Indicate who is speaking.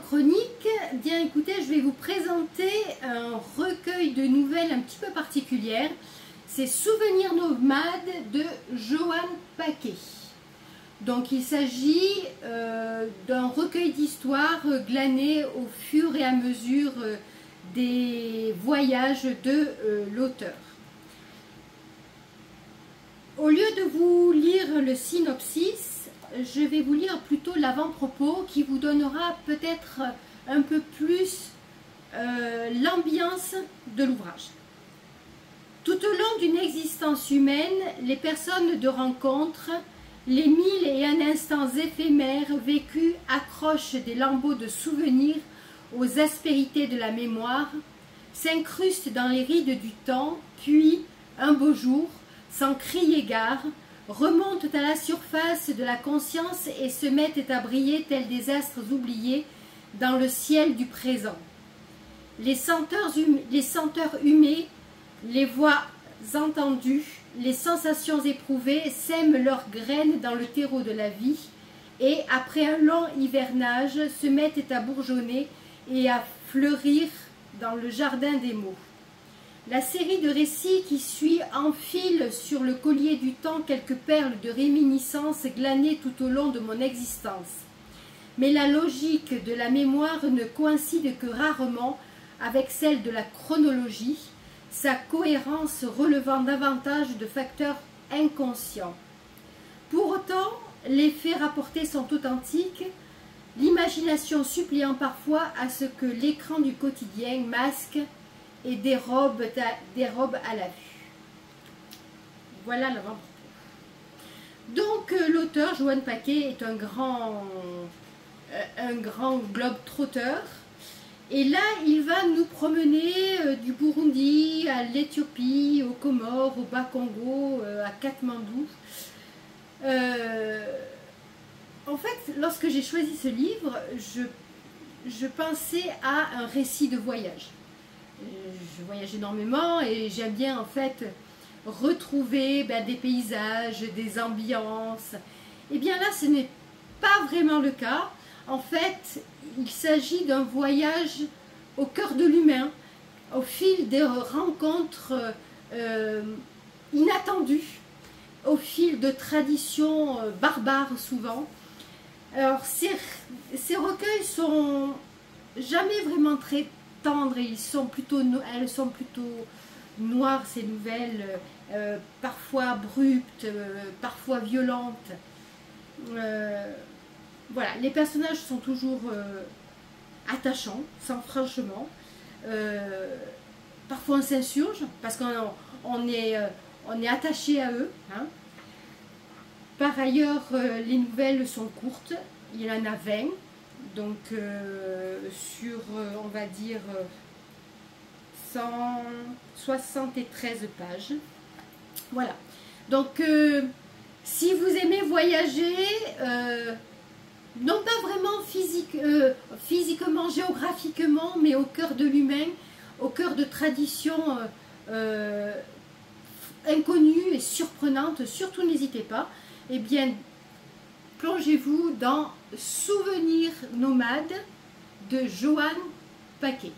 Speaker 1: chronique, bien écoutez, je vais vous présenter un recueil de nouvelles un petit peu particulières. C'est Souvenirs nomades de Joanne Paquet. Donc il s'agit d'un recueil d'histoires glanées au fur et à mesure des voyages de l'auteur. Au lieu de vous lire le synopsis, je vais vous lire plutôt l'avant-propos qui vous donnera peut-être un peu plus l'ambiance de l'ouvrage. Tout au long d'une existence humaine, les personnes de rencontre, les mille et un instants éphémères vécus accrochent des lambeaux de souvenirs aux aspérités de la mémoire, s'incrustent dans les rides du temps, puis, un beau jour, sans crier gare, remontent à la surface de la conscience et se mettent à briller tels des astres oubliés dans le ciel du présent. Les senteurs humées, les voix entendues, les sensations éprouvées sèment leurs graines dans le terreau de la vie et, après un long hivernage, se mettent à bourgeonner et à fleurir dans le jardin des mots. La série de récits qui suit enfile sur le collier du temps quelques perles de réminiscences glanées tout au long de mon existence. Mais la logique de la mémoire ne coïncide que rarement avec celle de la chronologie, sa cohérence relevant davantage de facteurs inconscients. Pour autant, les faits rapportés sont authentiques, l'imagination suppliant parfois à ce que l'écran du quotidien masque et dérobe à la vue. Voilà l'avant-propos. Donc l'auteur, Joanne Paquet, est un grand globe-trotteur. Et là, il va nous promener du Burundi à l'Éthiopie, aux Comores, au Bas-Congo, à Katmandou. En fait, lorsque j'ai choisi ce livre, je pensais à un récit de voyage. Je voyage énormément et j'aime bien en fait retrouver des paysages, des ambiances. Et bien là, ce n'est pas vraiment le cas. En fait, il s'agit d'un voyage au cœur de l'humain, au fil des rencontres inattendues, au fil de traditions barbares souvent. Alors, ces recueils sont jamais vraiment très tendres, et elles sont plutôt noires, ces nouvelles, parfois abruptes, parfois violentes. Voilà, les personnages sont toujours attachants, sans franchement. Parfois on s'insurge parce qu'on est attaché à eux. Hein. Par ailleurs, les nouvelles sont courtes, il y en a 20, donc sur, on va dire, 173 pages. Voilà, donc si vous aimez voyager, non pas vraiment physiquement, géographiquement, mais au cœur de l'humain, au cœur de traditions inconnues et surprenantes, surtout n'hésitez pas, eh bien, plongez-vous dans Souvenirs nomades de Joanne Paquet.